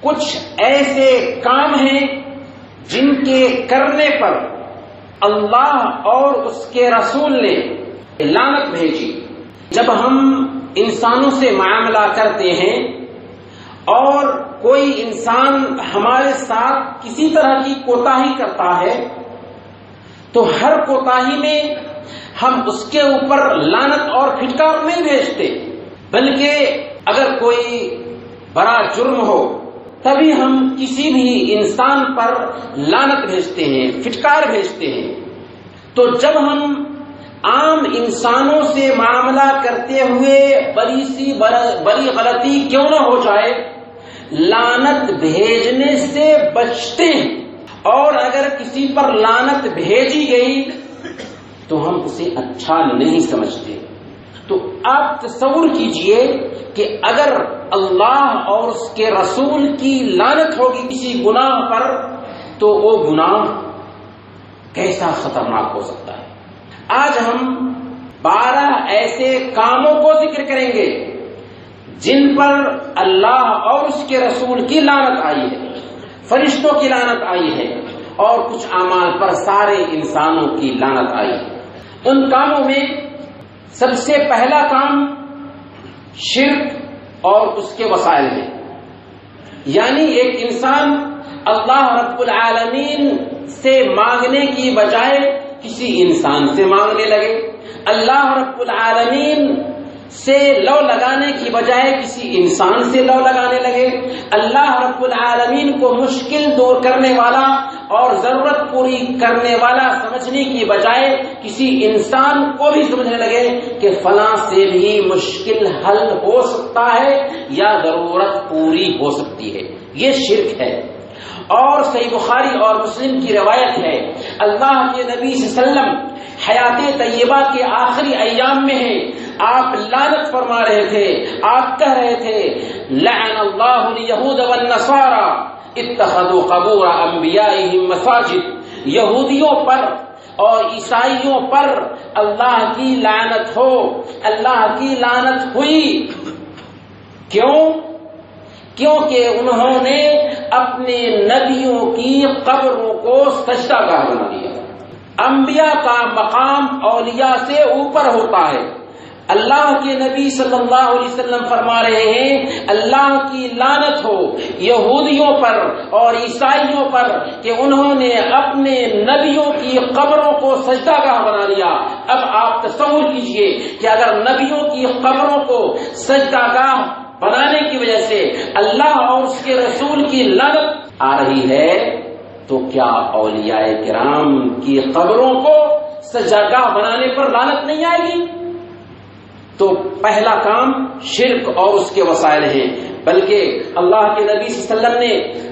کچھ ایسے کام ہیں جن کے کرنے پر اللہ اور اس کے رسول نے لعنت بھیجی۔ جب ہم انسانوں سے معاملہ کرتے ہیں اور کوئی انسان ہمارے ساتھ کسی طرح کی کوتاہی کرتا ہے تو ہر کوتاہی میں ہم اس کے اوپر لعنت اور پھٹکار نہیں بھیجتے، بلکہ اگر کوئی بڑا جرم ہو تبھی ہم کسی بھی انسان پر لعنت بھیجتے ہیں، پھٹکار بھیجتے ہیں۔ تو جب ہم عام انسانوں سے معاملہ کرتے ہوئے بڑی غلطی کیوں نہ ہو جائے، لعنت بھیجنے سے بچتے ہیں، اور اگر کسی پر لعنت بھیجی گئی تو ہم اسے اچھا نہیں سمجھتے۔ تو آپ تصور کیجئے کہ اگر اللہ اور اس کے رسول کی لعنت ہوگی کسی گناہ پر تو وہ گناہ کیسا خطرناک ہو سکتا ہے۔ آج ہم 12 ایسے کاموں کو ذکر کریں گے جن پر اللہ اور اس کے رسول کی لعنت آئی ہے، فرشتوں کی لعنت آئی ہے، اور کچھ اعمال پر سارے انسانوں کی لعنت آئی ہے۔ ان کاموں میں سب سے پہلا کام شرک اور اس کے وسائل ہیں، یعنی ایک انسان اللہ رب العالمین سے مانگنے کی بجائے کسی انسان سے مانگنے لگے، اللہ رب العالمین سے لو لگانے کی بجائے کسی انسان سے لو لگانے لگے، اللہ رب العالمین کو مشکل دور کرنے والا اور ضرورت پوری کرنے والا سمجھنے کی بجائے کسی انسان کو بھی سمجھنے لگے کہ فلاں سے بھی مشکل حل ہو سکتا ہے یا ضرورت پوری ہو سکتی ہے، یہ شرک ہے۔ اور صحیح بخاری اور مسلم کی روایت ہے، اللہ کے نبی صلی اللہ علیہ وسلم حیات طیبہ کے آخری ایام میں ہیں، آپ لعنت فرما رہے تھے، آپ کہہ رہے تھے لعن اللہ الیہود والنصارى اتخذوا قبور انبیائہم مساجد، یہودیوں پر اور عیسائیوں پر اللہ کی لعنت ہو، اللہ کی لعنت ہوئی۔ کیوں؟ کیونکہ انہوں نے اپنے نبیوں کی قبروں کو سجدہ گاہ بنا دیا۔ انبیاء کا مقام اولیاء سے اوپر ہوتا ہے۔ اللہ کے نبی صلی اللہ علیہ وسلم فرما رہے ہیں اللہ کی لعنت ہو یہودیوں پر اور عیسائیوں پر کہ انہوں نے اپنے نبیوں کی قبروں کو سجدہ گاہ بنا لیا۔ اب آپ تصور کیجئے کہ اگر نبیوں کی قبروں کو سجدہ گاہ بنانے کی وجہ سے اللہ اور اس کے رسول کی لعنت آ رہی ہے تو کیا اولیاء کرام کی قبروں کو سجدہ گاہ بنانے پر لعنت نہیں آئے گی؟ تو پہلا کام شرک اور اس کے وسائل ہیں، بلکہ اللہ کے نبی صلی اللہ علیہ وسلم نے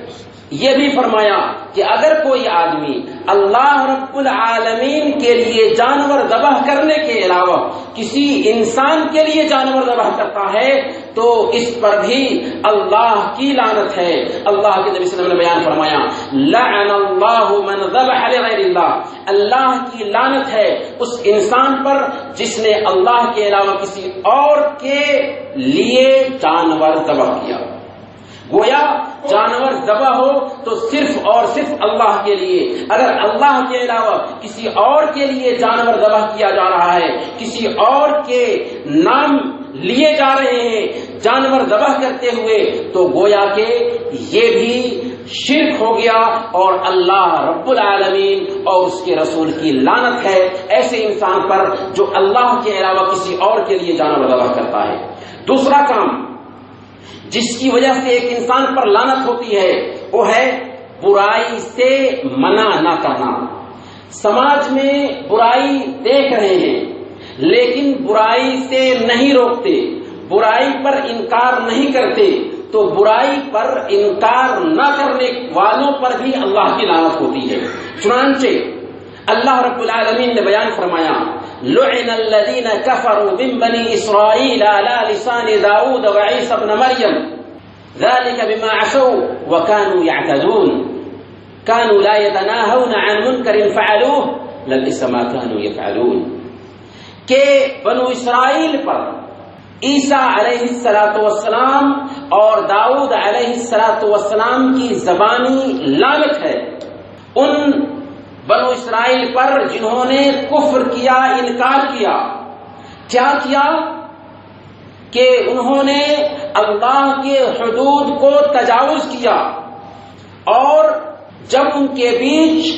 یہ بھی فرمایا کہ اگر کوئی آدمی اللہ رب العالمین کے لیے جانور ذبح کرنے کے علاوہ کسی انسان کے لیے جانور ذبح کرتا ہے تو اس پر بھی اللہ کی لعنت ہے۔ اللہ کے نبی صلی اللہ علیہ وسلم نے بیان فرمایا لعن اللہ من ذبح لغیر اللہ، اللہ کی لعنت ہے اس انسان پر جس نے اللہ کے علاوہ کسی اور کے لیے جانور ذبح کیا۔ گویا جانور ذبح ہو تو صرف اور صرف اللہ کے لیے، اگر اللہ کے علاوہ کسی اور کے لیے جانور ذبح کیا جا رہا ہے، کسی اور کے نام لیے جا رہے ہیں جانور ذبح کرتے ہوئے، تو گویا کہ یہ بھی شرک ہو گیا اور اللہ رب العالمین اور اس کے رسول کی لعنت ہے ایسے انسان پر جو اللہ کے علاوہ کسی اور کے لیے جانور ذبح کرتا ہے۔ دوسرا کام جس کی وجہ سے ایک انسان پر لعنت ہوتی ہے وہ ہے برائی سے منع نہ کرنا۔ سماج میں برائی دیکھ رہے ہیں لیکن برائی سے نہیں روکتے، برائی پر انکار نہیں کرتے، تو برائی پر انکار نہ کرنے والوں پر بھی اللہ کی لعنت ہوتی ہے۔ چنانچہ اللہ رب العالمین نے بیان فرمایا لعن الذين كفروا من بني إسرائيل على لسان داود وعيسى ابن مريم ذلك بما عصوا وكانوا يعتدون كانوا لا يتناهون عن منكر فعلوه لبئس ما كانوا يفعلون، کہ بنو اسرائیل پر عیسیٰ علیہ السلام اور داؤد علیہ السلام کی زبانی لعنت ہے ان بنو اسرائیل پر جنہوں نے کفر کیا، انکار کیا۔ کیا کیا؟ کہ انہوں نے اللہ کے حدود کو تجاوز کیا، اور جب ان کے بیچ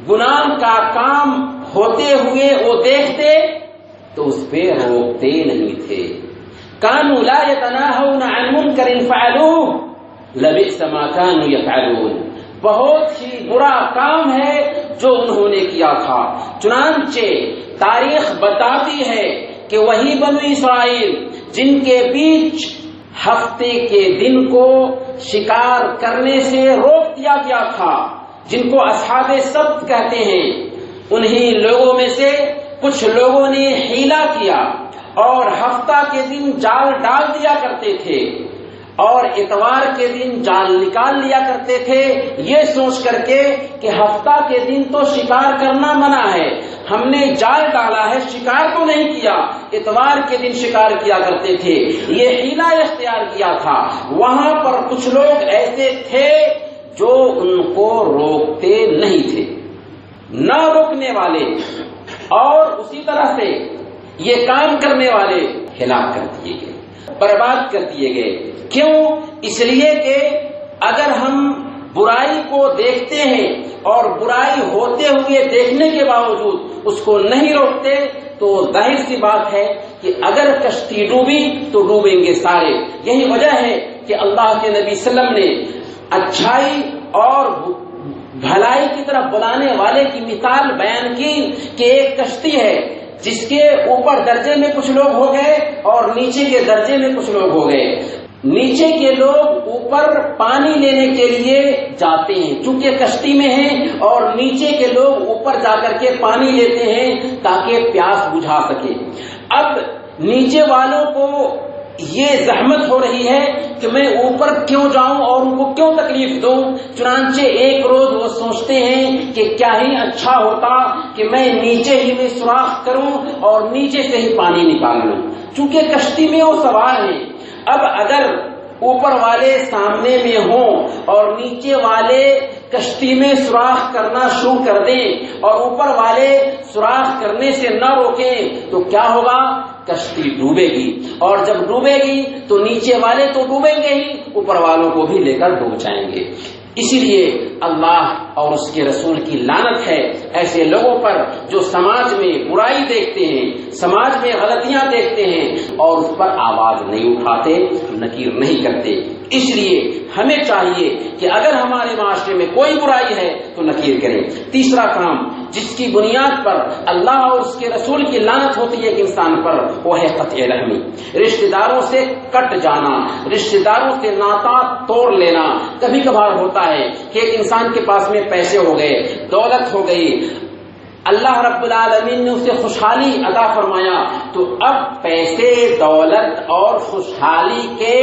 گناہ کا کام ہوتے ہوئے وہ دیکھتے تو اس پہ روکتے نہیں تھے۔ کانوا لا يتناهون عن منکر فعلوه لبئس ما كانوا يفعلون، بہت ہی برا کام ہے جو انہوں نے کیا تھا۔ چنانچہ تاریخ بتاتی ہے کہ وہی بنو اسرائیل جن کے بیچ ہفتے کے دن کو شکار کرنے سے روک دیا گیا تھا، جن کو اصحاب سبت کہتے ہیں، انہی لوگوں میں سے کچھ لوگوں نے حیلہ کیا اور ہفتہ کے دن جال ڈال دیا کرتے تھے اور اتوار کے دن جال نکال لیا کرتے تھے، یہ سوچ کر کے کہ ہفتہ کے دن تو شکار کرنا منع ہے، ہم نے جال ڈالا ہے، شکار تو نہیں کیا، اتوار کے دن شکار کیا کرتے تھے، یہ حیلہ اختیار کیا تھا۔ وہاں پر کچھ لوگ ایسے تھے جو ان کو روکتے نہیں تھے، نہ روکنے والے اور اسی طرح سے یہ کام کرنے والے ہلاک کر دیے گئے، برباد کر دیے گئے۔ کیوں؟ اس لیے کہ اگر ہم برائی کو دیکھتے ہیں اور برائی ہوتے ہوئے دیکھنے کے باوجود اس کو نہیں روکتے تو ظاہر سی بات ہے کہ اگر کشتی ڈوبی تو ڈوبیں گے سارے۔ یہی وجہ ہے کہ اللہ کے نبی صلی اللہ علیہ وسلم نے اچھائی اور بھلائی کی طرف بلانے والے کی مثال بیان کی کہ ایک کشتی ہے جس کے اوپر درجے میں کچھ لوگ ہو گئے اور نیچے کے درجے میں کچھ لوگ ہو گئے۔ نیچے کے لوگ اوپر پانی لینے کے لیے جاتے ہیں چونکہ کشتی میں ہیں، اور نیچے کے لوگ اوپر جا کر کے پانی لیتے ہیں تاکہ پیاس بجھا سکے۔ اب نیچے والوں کو یہ زحمت ہو رہی ہے کہ میں اوپر کیوں جاؤں اور ان کو کیوں تکلیف دوں، چنانچہ ایک روز وہ سوچتے ہیں کہ کیا ہی اچھا ہوتا کہ میں نیچے ہی میں سوراخ کروں اور نیچے سے ہی پانی نکال لوں، چونکہ کشتی میں وہ سوار ہیں۔ اب اگر اوپر والے سامنے میں ہوں اور نیچے والے کشتی میں سوراخ کرنا شروع کر دیں اور اوپر والے سوراخ کرنے سے نہ روکیں تو کیا ہوگا؟ کشتی ڈوبے گی، اور جب ڈوبے گی تو نیچے والے تو ڈوبیں گے ہی، اوپر والوں کو بھی لے کر ڈوب جائیں گے۔ اسی لیے اللہ اور اس کے رسول کی لعنت ہے ایسے لوگوں پر جو سماج میں برائی دیکھتے ہیں، سماج میں غلطیاں دیکھتے ہیں اور اس پر آواز نہیں اٹھاتے، نکیر نہیں کرتے۔ اس لیے ہمیں چاہیے کہ اگر ہمارے معاشرے میں کوئی برائی ہے تو نکیر کریں۔ تیسرا کام جس کی بنیاد پر اللہ اور اس کے رسول کی لعنت ہوتی ہے ایک انسان پر، وہ ہے قطع رحمی، رشتہ داروں سے کٹ جانا، رشتہ داروں سے ناتا توڑ لینا۔ کبھی کبھار ہوتا ہے کہ ایک انسان کے پاس میں پیسے ہو گئے، دولت ہو گئی، اللہ رب العالمین نے اسے خوشحالی عطا فرمایا، تو اب پیسے، دولت اور خوشحالی کے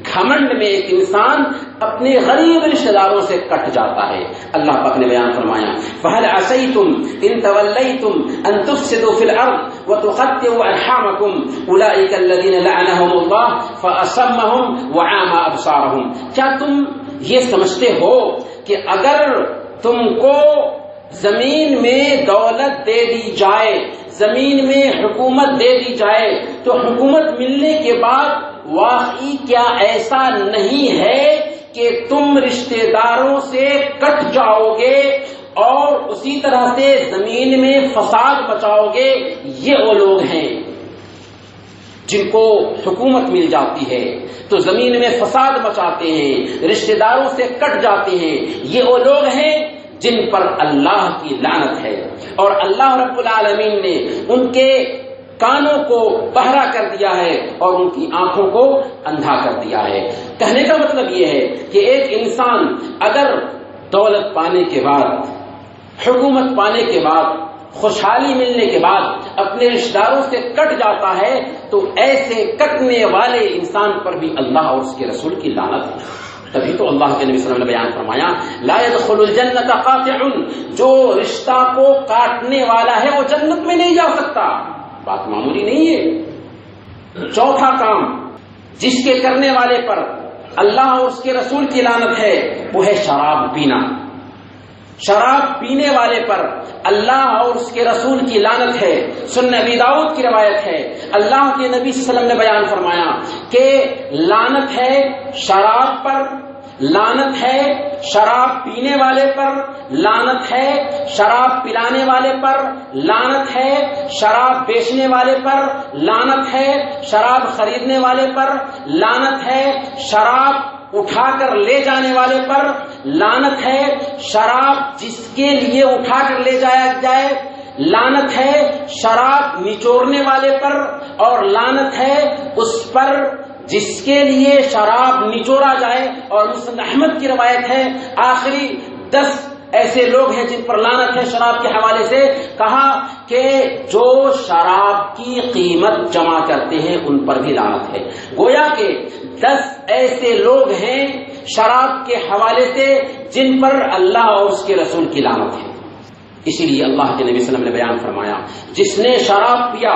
گھمنڈ میں ایک انسان اپنے غریب رشتہ داروں سے کٹ جاتا ہے۔ اللہ پاک نے بیان فرمایا فَهَلْ عَسَيْتُمْ إِن تَوَلَّيْتُمْ أَن تُفْسِدُوا فِي الْأَرْضِ وَتُقَطِّعُوا أَرْحَامَكُمْ أُولَئِكَ الَّذِينَ لَعَنَهُمُ اللَّهُ فَأَصَمَّهُمْ وَأَعْمَى أَبْصَارَهُمْ۔ کیا تم یہ سمجھتے ہو کہ اگر تم کو زمین میں دولت دے دی جائے، زمین میں حکومت دے دی جائے، تو حکومت ملنے کے بعد واقعی کیا ایسا نہیں ہے کہ تم رشتہ داروں سے کٹ جاؤ گے اور اسی طرح سے زمین میں فساد مچاؤ گے؟ یہ وہ لوگ ہیں جن کو حکومت مل جاتی ہے تو زمین میں فساد مچاتے ہیں، رشتہ داروں سے کٹ جاتے ہیں۔ یہ وہ لوگ ہیں جن پر اللہ کی لعنت ہے، اور اللہ رب العالمین نے ان کے کانوں کو بہرا کر دیا ہے اور ان کی آنکھوں کو اندھا کر دیا ہے۔ کہنے کا مطلب یہ ہے کہ ایک انسان اگر دولت پانے کے بعد، حکومت پانے کے بعد، خوشحالی ملنے کے بعد اپنے رشتہ داروں سے کٹ جاتا ہے تو ایسے کٹنے والے انسان پر بھی اللہ اور اس کے رسول کی لعنت ہے۔ تبھی تو اللہ کے نبی صلی اللہ علیہ وسلم نے بیان فرمایا لا يدخل الجنت قاطع، جو رشتہ کو کاٹنے والا ہے وہ جنت میں نہیں جا سکتا۔ بات معمولی نہیں ہے۔ چوتھا کام جس کے کرنے والے پر اللہ اور اس کے رسول کی لعنت ہے وہ ہے شراب پینا. شراب پینے والے پر اللہ اور اس کے رسول کی لعنت ہے. سنن ابی داؤد کی روایت ہے, اللہ کے نبی صلی اللہ علیہ وسلم نے بیان فرمایا کہ لعنت ہے شراب پر, لعنت ہے شراب پینے والے پر, لعنت ہے شراب پلانے والے پر, لعنت ہے شراب بیچنے والے پر, لعنت ہے شراب خریدنے والے پر, لعنت ہے شراب اٹھا کر لے جانے والے پر, لعنت ہے شراب جس کے لیے اٹھا کر لے جایا جائے, لعنت ہے شراب نچوڑنے والے پر, اور لعنت ہے اس پر جس کے لیے شراب نچوڑا جائے. اور مسند احمد کی روایت ہے آخری 10 ایسے لوگ ہیں جن پر لعنت ہے شراب کے حوالے سے. کہا کہ جو شراب کی قیمت جمع کرتے ہیں ان پر بھی لعنت ہے. گویا کہ 10 ایسے لوگ ہیں شراب کے حوالے سے جن پر اللہ اور اس کے رسول کی لعنت ہے. اسی لیے اللہ کے نبی صلی اللہ علیہ وسلم نے بیان فرمایا جس نے شراب پیا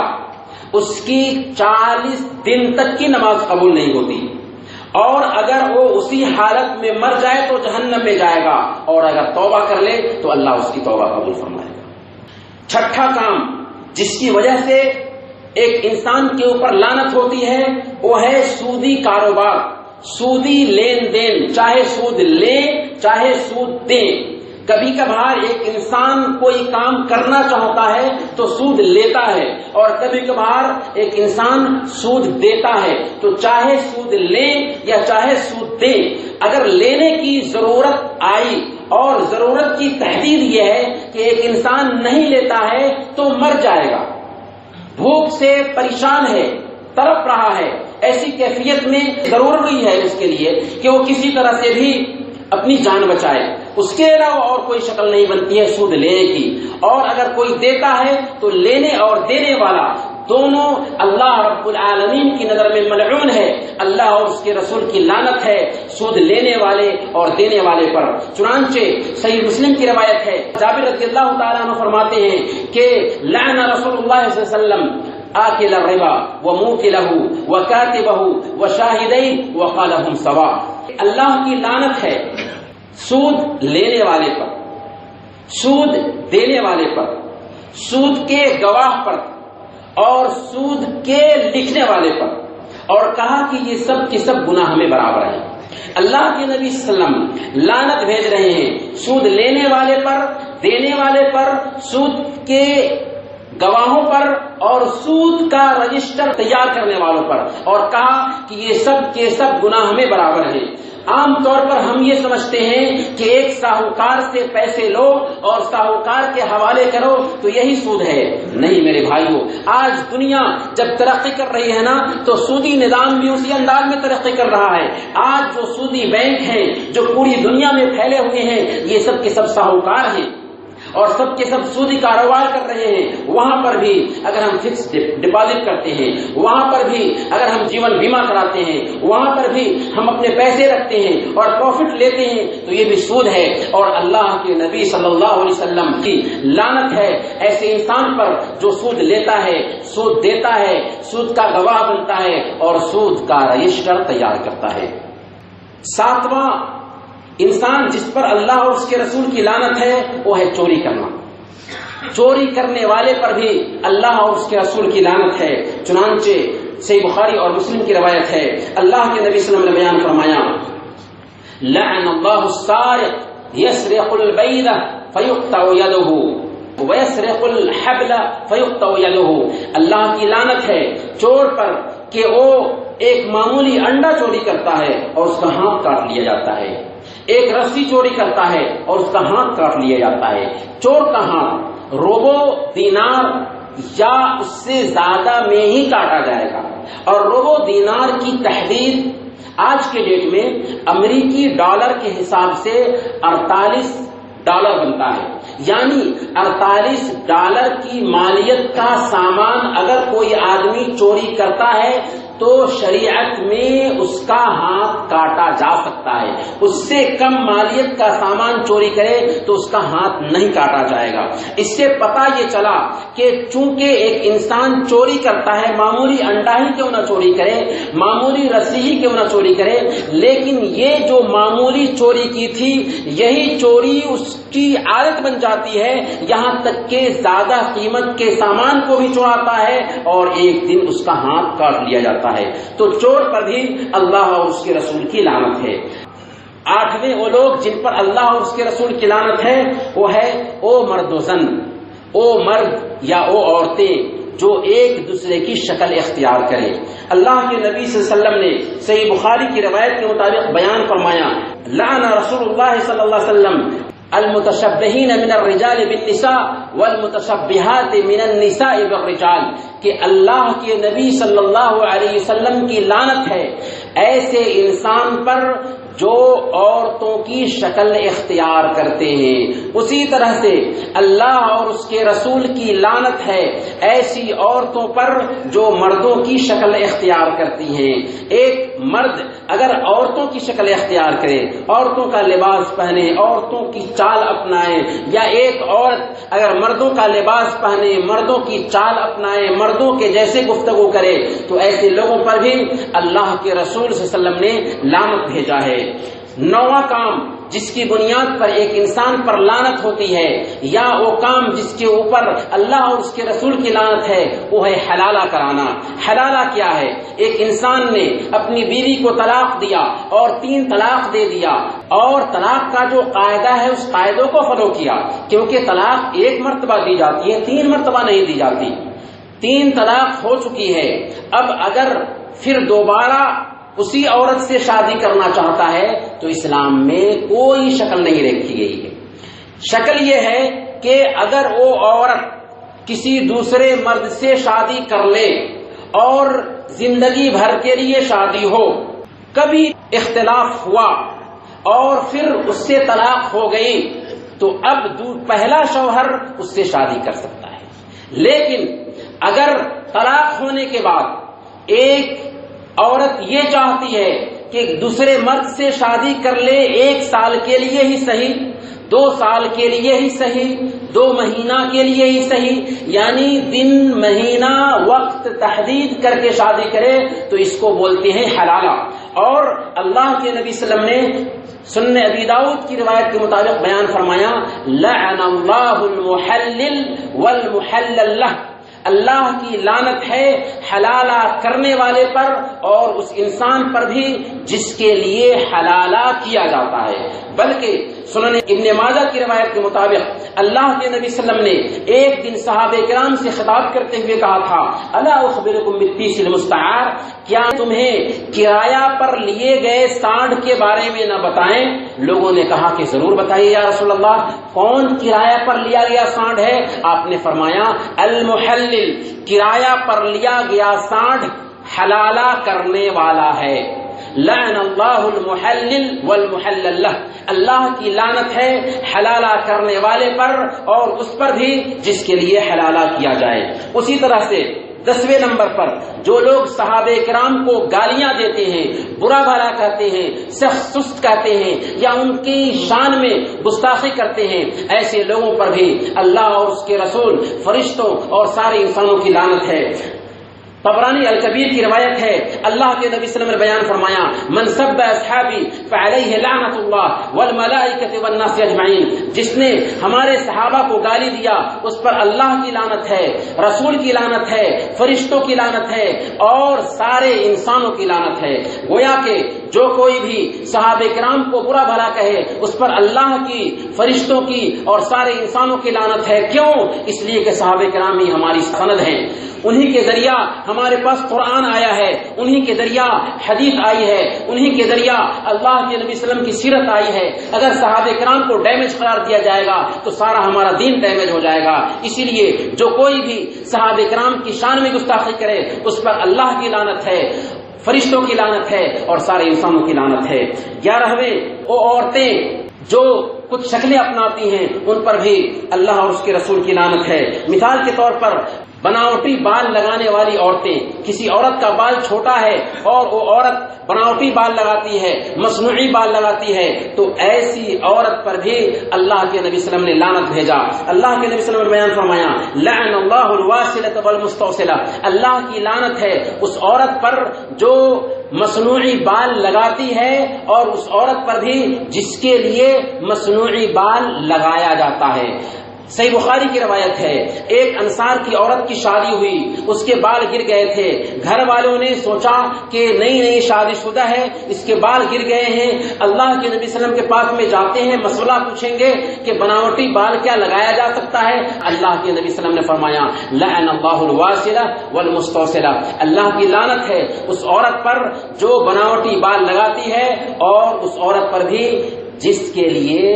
اس کی 40 دن تک کی نماز قبول نہیں ہوتی, اور اگر وہ اسی حالت میں مر جائے تو جہنم میں جائے گا, اور اگر توبہ کر لے تو اللہ اس کی توبہ قبول فرمائے گا. چھٹا کام جس کی وجہ سے ایک انسان کے اوپر لعنت ہوتی ہے وہ ہے سودی کاروبار, سودی لین دین, چاہے سود لیں چاہے سود دیں. کبھی کبھار ایک انسان کوئی کام کرنا چاہتا ہے تو سود لیتا ہے, اور کبھی کبھار ایک انسان سود دیتا ہے. تو چاہے سود لیں یا چاہے سود دیں, اگر لینے کی ضرورت آئی اور ضرورت کی تحدید یہ ہے کہ ایک انسان نہیں لیتا ہے تو مر جائے گا, بھوک سے پریشان ہے, تڑپ رہا ہے, ایسی کیفیت میں ضروری ہے اس کے لیے کہ وہ کسی طرح سے بھی اپنی جان بچائے, اس کے علاوہ اور کوئی شکل نہیں بنتی ہے سود لینے کی. اور اگر کوئی دیتا ہے تو لینے اور دینے والا دونوں اللہ رب العالمین کی نظر میں ملعون ہے. اللہ اور اس کے رسول کی لعنت ہے سود لینے والے اور دینے والے پر. چنانچہ صحیح مسلم کی روایت ہے, جابر رضی اللہ تعالیٰ عنہ فرماتے ہیں کہ لعن رسول اللہ صلی اللہ علیہ وسلم آکل الربا وموکلہ وکاتبہ وشاہدین وقالہم سواء. اللہ کی لعنت ہے سود لینے والے پر, سود دینے والے پر, سود کے گواہ پر, اور سود کے لکھنے والے پر, اور کہا کہ یہ سب کے سب گناہ میں برابر ہیں. اللہ کے نبی صلی اللہ علیہ وسلم لعنت بھیج رہے ہیں سود لینے والے پر, دینے والے پر, سود کے گواہوں پر, اور سود کا رجسٹر تیار کرنے والوں پر, اور کہا کہ یہ سب کے سب گناہ میں برابر ہیں. عام طور پر ہم یہ سمجھتے ہیں کہ ایک ساہوکار سے پیسے لو اور ساہوکار کے حوالے کرو تو یہی سود ہے. نہیں میرے بھائیو, آج دنیا جب ترقی کر رہی ہے نا تو سودی نظام بھی اسی انداز میں ترقی کر رہا ہے. آج جو سودی بینک ہیں جو پوری دنیا میں پھیلے ہوئے ہیں یہ سب کے سب ساہوکار ہیں اور سب کے سب سودی کاروبار کر رہے ہیں. وہاں پر بھی اگر ہم فکس ڈپازٹ کرتے ہیں, وہاں پر بھی اگر ہم جیون بیمہ کراتے ہیں, وہاں پر بھی ہم اپنے پیسے رکھتے ہیں اور پروفٹ لیتے ہیں تو یہ بھی سود ہے. اور اللہ کے نبی صلی اللہ علیہ وسلم کی لعنت ہے ایسے انسان پر جو سود لیتا ہے, سود دیتا ہے, سود کا گواہ بنتا ہے اور سود کا رجسٹر تیار کرتا ہے. 7واں انسان جس پر اللہ اور اس کے رسول کی لعنت ہے وہ ہے چوری کرنا. چوری کرنے والے پر بھی اللہ اور اس کے رسول کی لعنت ہے. چنانچہ صحیح بخاری اور مسلم کی روایت ہے, اللہ کے نبی صلی اللہ علیہ وسلم نے بیان فرمایا لعن اللہ السارق یسرق البید فیقطع یدہ ویسرق الحبل فیقطع یدہ. اللہ کی لعنت ہے چور پر کہ وہ ایک معمولی انڈا چوری کرتا ہے اور اس کا ہاتھ کاٹ لیا جاتا ہے, ایک رسی چوری کرتا ہے اور اس کا ہاتھ کاٹ لیا جاتا ہے. چور کا ہاتھ روبو دینار یا اس سے زیادہ میں ہی کاٹا جائے گا. اور روبو دینار کی تحدید آج کے ڈیٹ میں امریکی ڈالر کے حساب سے $48 بنتا ہے. یعنی $48 کی مالیت کا سامان اگر کوئی آدمی چوری کرتا ہے تو شریعت میں اس کا ہاتھ کاٹا جا سکتا ہے. اس سے کم مالیت کا سامان چوری کرے تو اس کا ہاتھ نہیں کاٹا جائے گا. اس سے پتہ یہ چلا کہ چونکہ ایک انسان چوری کرتا ہے، معمولی انڈا ہی کیوں نہ چوری کرے، معمولی رسی ہی کیوں نہ چوری کرے، لیکن یہ جو معمولی چوری کی تھی یہی چوری اس کی عادت بن جاتی ہے، یہاں تک کہ زیادہ قیمت کے سامان کو بھی چراتا ہے اور ایک دن اس کا ہاتھ کاٹ لیا جاتا ہے. تو چور پر بھی اللہ اور اس کے رسول کی لعنت ہے. 8ویں وہ لوگ جن پر اللہ اور اس کے رسول کی لعنت ہے وہ ہے او مرد و زن، او مرد یا او عورتیں جو ایک دوسرے کی شکل اختیار کریں. اللہ کے نبی صلی اللہ علیہ وسلم نے صحیح بخاری کی روایت کے مطابق بیان فرمایا، لعن رسول اللہ صلی اللہ علیہ وسلم المتشبہین من الرجال بالنساء والمتشبہات من النساء بالرجال، کہ اللہ کے نبی صلی اللہ علیہ وسلم کی لعنت ہے ایسے انسان پر جو عورتوں کی شکل اختیار کرتے ہیں. اسی طرح سے اللہ اور اس کے رسول کی لعنت ہے ایسی عورتوں پر جو مردوں کی شکل اختیار کرتی ہیں. ایک مرد اگر عورتوں کی شکل اختیار کرے، عورتوں کا لباس پہنے، عورتوں کی چال اپنائے، یا ایک عورت اگر مردوں کا لباس پہنے، مردوں کی چال اپنائے، مردوں کے جیسے گفتگو کرے، تو ایسے لوگوں پر بھی اللہ کے رسول صلی اللہ علیہ وسلم نے لعنت بھیجا ہے. 9واں کام جس کی بنیاد پر ایک انسان پر لعنت ہوتی ہے، یا وہ کام جس کے اوپر اللہ اور اس کے رسول کی لعنت ہے، وہ ہے حلالہ کرانا. حلالہ کیا ہے؟ ایک انسان نے اپنی بیوی کو طلاق دیا اور 3 طلاق دے دیا، اور طلاق کا جو قاعدہ ہے اس قاعدوں کو فالو کیا، کیونکہ طلاق 1 مرتبہ دی جاتی ہے، 3 مرتبہ نہیں دی جاتی. 3 طلاق ہو چکی ہے، اب اگر پھر دوبارہ اسی عورت سے شادی کرنا چاہتا ہے تو اسلام میں کوئی شکل نہیں رکھی گئی ہے. شکل یہ ہے کہ اگر وہ عورت کسی دوسرے مرد سے شادی کر لے اور زندگی بھر کے لیے شادی ہو، کبھی اختلاف ہوا اور پھر اس سے طلاق ہو گئی، تو اب پہلا شوہر اس سے شادی کر سکتا ہے. لیکن اگر طلاق ہونے کے بعد ایک عورت یہ چاہتی ہے کہ دوسرے مرد سے شادی کر لے، 1 سال کے لیے ہی صحیح، 2 سال کے لیے ہی صحیح، 2 مہینہ کے لیے ہی صحیح، یعنی دن مہینہ وقت تحدید کر کے شادی کرے، تو اس کو بولتے ہیں حلالہ. اور اللہ کے نبی صلی اللہ علیہ وسلم نے سنن ابی داؤد کی روایت کے مطابق بیان فرمایا، لعن اللہ المحلل والمحلل لہ، اللہ کی لعنت ہے حلالہ کرنے والے پر اور اس انسان پر بھی جس کے لیے حلالہ کیا جاتا ہے. بلکہ سنن ابن ماجہ کی روایت کے مطابق اللہ کے نبی صلی اللہ علیہ وسلم نے ایک دن صحابہ کرام سے خطاب کرتے ہوئے کہا تھا، الا اخبرکم بالتیس المستعار، کیا تمہیں کرایہ پر لیے گئے سانڈ کے بارے میں نہ بتائیں؟ لوگوں نے کہا کہ ضرور بتائیے یا رسول اللہ، کون کرایہ پر لیا گیا سانڈ ہے؟ آپ نے فرمایا المحلل، کرایہ پر لیا گیا سانڈ حلالہ کرنے والا ہے. لعن اللہ المحلل والمحلل لہ، اللہ کی لعنت ہے حلالہ کرنے والے پر اور اس پر بھی جس کے لیے حلالہ کیا جائے. اسی طرح سے 10ویں نمبر پر جو لوگ صحابہ کرام کو گالیاں دیتے ہیں، برا بھلا کہتے ہیں، سخت سست کہتے ہیں، یا ان کی شان میں گستاخی کرتے ہیں، ایسے لوگوں پر بھی اللہ اور اس کے رسول، فرشتوں اور سارے انسانوں کی لعنت ہے. طبرانی الکبیر کی روایت ہے، اللہ کے نبی صلی اللہ علیہ وسلم نے بیان فرمایا، من سب اصحابی فعلیہ لعنت اللہ والملائکۃ والناس اجمعین، جس نے ہمارے صحابہ کو گالی دیا اس پر اللہ کی لعنت ہے، رسول کی لعنت ہے، فرشتوں کی لعنت ہے اور سارے انسانوں کی لعنت ہے. گویا کہ جو کوئی بھی صحابہ کرام کو برا بھلا کہے اس پر اللہ کی، فرشتوں کی اور سارے انسانوں کی لعنت ہے. کیوں؟ اس لیے کہ صحابہ کرام ہی ہماری سند ہیں، انہی کے ذریعہ ہمارے پاس قرآن آیا ہے، انہی کے ذریعہ حدیث آئی ہے، انہی کے ذریعہ اللہ کے نبی صلی اللہ علیہ وسلم کی سیرت آئی ہے. اگر صحابہ کرام کو ڈیمیج قرار دیا جائے گا تو سارا ہمارا دین ڈیمیج ہو جائے گا. اسی لیے جو کوئی بھی صحابہ کرام کی شان میں گستاخی کرے اس پر اللہ کی لعنت ہے، فرشتوں کی لعنت ہے اور سارے انسانوں کی لعنت ہے. 11ویں وہ عورتیں جو کچھ شکلیں اپناتی ہیں ان پر بھی اللہ اور اس کے رسول کی لعنت ہے. مثال کے طور پر بناوٹی بال لگانے والی عورتیں، کسی عورت کا بال چھوٹا ہے اور وہ عورت بناوٹی بال لگاتی ہے، مصنوعی بال لگاتی ہے، تو ایسی عورت پر بھی اللہ کے نبی صلی اللہ علیہ وسلم نے لعنت بھیجا۔ اللہ کے نبی صلی اللہ علیہ وسلم نے بیان فرمایا لعن اللہ الواسلۃ والمستوصلہ، اللہ کی لعنت ہے اس عورت پر جو مصنوعی بال لگاتی ہے اور اس عورت پر بھی جس کے لیے مصنوعی بال لگایا جاتا ہے۔ صحیح بخاری کی روایت ہے، ایک انصار کی عورت کی شادی ہوئی، اس کے بال گر گئے تھے، گھر والوں نے سوچا کہ نئی شادی شدہ ہے، اس کے بال گر گئے ہیں، اللہ کے نبی صلی اللہ علیہ وسلم کے پاس میں جاتے ہیں، مسئلہ پوچھیں گے کہ بناوٹی بال کیا لگایا جا سکتا ہے؟ اللہ کے نبی صلی اللہ علیہ وسلم نے فرمایا لعن اللہ الواسلہ والمستوصلہ، اللہ کی لعنت ہے اس عورت پر جو بناوٹی بال لگاتی ہے اور اس عورت پر بھی جس کے لیے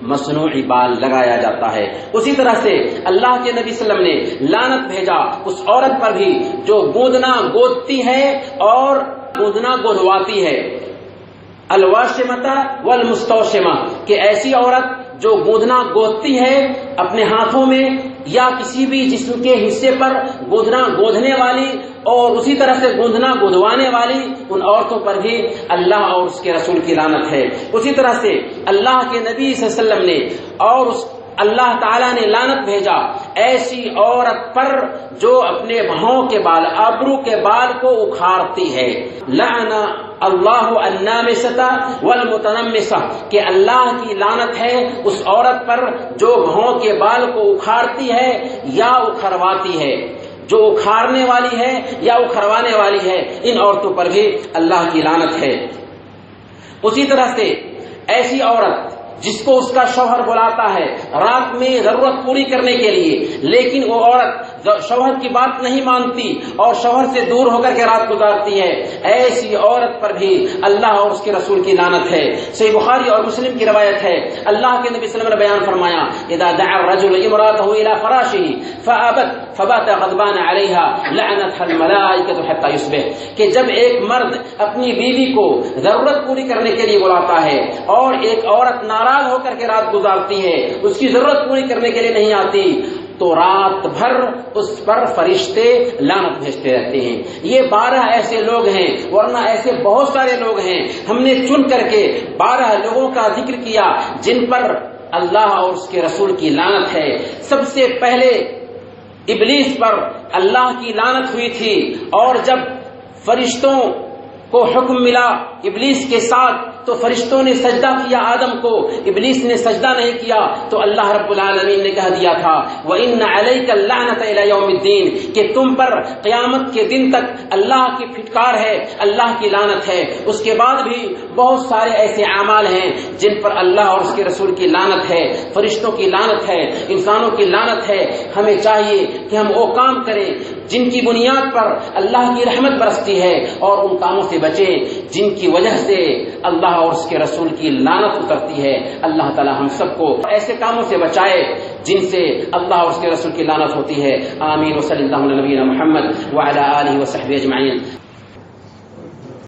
مصنوعی بال لگایا جاتا ہے۔ اسی طرح سے اللہ کے نبی صلی اللہ علیہ وسلم نے لعنت بھیجا اس عورت پر بھی جو گوندنا گودتی ہے اور گوندنا گودواتی ہے، الواشمۃ والمستوشمہ، کہ ایسی عورت جو گوندنا گودتی ہے اپنے ہاتھوں میں یا کسی بھی جسم کے حصے پر گوندنا گودنے والی اور اسی طرح سے گوندنا گودوانے والی، ان عورتوں پر بھی اللہ اور اس کے رسول کی لعنت ہے۔ اسی طرح سے اللہ کے نبی صلی اللہ علیہ وسلم نے اور اللہ تعالیٰ نے لعنت بھیجا ایسی عورت پر جو اپنے بھاؤں کے بال، ابرو کے بال کو اکھاڑتی ہے۔ لعن اللہ النامسۃ والمتنمسۃ، کہ اللہ کی لعنت ہے اس عورت پر جو بھاؤں کے بال کو اکھاڑتی ہے یا اکھڑواتی ہے، جو اکھاڑنے والی ہے یا اکھڑوانے والی ہے، ان عورتوں پر بھی اللہ کی لعنت ہے۔ اسی طرح سے ایسی عورت جس کو اس کا شوہر بلاتا ہے رات میں ضرورت پوری کرنے کے لیے، لیکن وہ عورت شوہر کی بات نہیں مانتی اور شوہر سے دور ہو کر کے رات گزارتی ہے، ایسی عورت پر بھی اللہ اور اس کے رسول کی لعنت ہے۔ صحیح بخاری اور مسلم کی روایت ہے، اللہ کے نبی صلی اللہ علیہ وسلم نے بیان فرمایا اذا دعا الرجل امرأته الى فراشه فابت فبات غضبان عليها لعنتها الملائكة حتى يصبح، کہ جب ایک مرد اپنی بیوی کو ضرورت پوری کرنے کے لیے بلاتا ہے اور ایک عورت ناراض ہو کر کے رات گزارتی ہے، اس کی ضرورت پوری کرنے کے لیے نہیں آتی، تو رات بھر اس پر فرشتے لعنت بھیجتے رہتے ہیں۔ یہ 12 ایسے لوگ ہیں، ورنہ ایسے بہت سارے لوگ ہیں، ہم نے چن کر کے 12 لوگوں کا ذکر کیا جن پر اللہ اور اس کے رسول کی لعنت ہے۔ سب سے پہلے ابلیس پر اللہ کی لعنت ہوئی تھی، اور جب فرشتوں کو حکم ملا ابلیس کے ساتھ تو فرشتوں نے سجدہ کیا آدم کو، ابلیس نے سجدہ نہیں کیا، تو اللہ رب العالمین نے کہہ دیا تھا وَإِنَّ عَلَيْكَ اللَّعْنَةَ إِلَى يَوْمِ الدِّينِ، کہ تم پر قیامت کے دن تک اللہ کی پھٹکار ہے، اللہ کی لعنت ہے۔ اس کے بعد بھی بہت سارے ایسے اعمال ہیں جن پر اللہ اور اس کے رسول کی لعنت ہے، فرشتوں کی لعنت ہے، انسانوں کی لعنت ہے۔ ہمیں چاہیے کہ ہم وہ کام کریں جن کی بنیاد پر اللہ کی رحمت برستی ہے، اور ان کاموں سے بچیں جن کی وجہ سے اللہ اور اس کے رسول کی لعنت اترتی ہے۔ اللہ تعالی ہم سب کو ایسے کاموں سے بچائے جن سے اللہ اور اس کے رسول کی لعنت ہوتی ہے۔ آمین۔ وصلی اللہ علی نبینا محمد وعلی آلہ وصحبہ اجمعین۔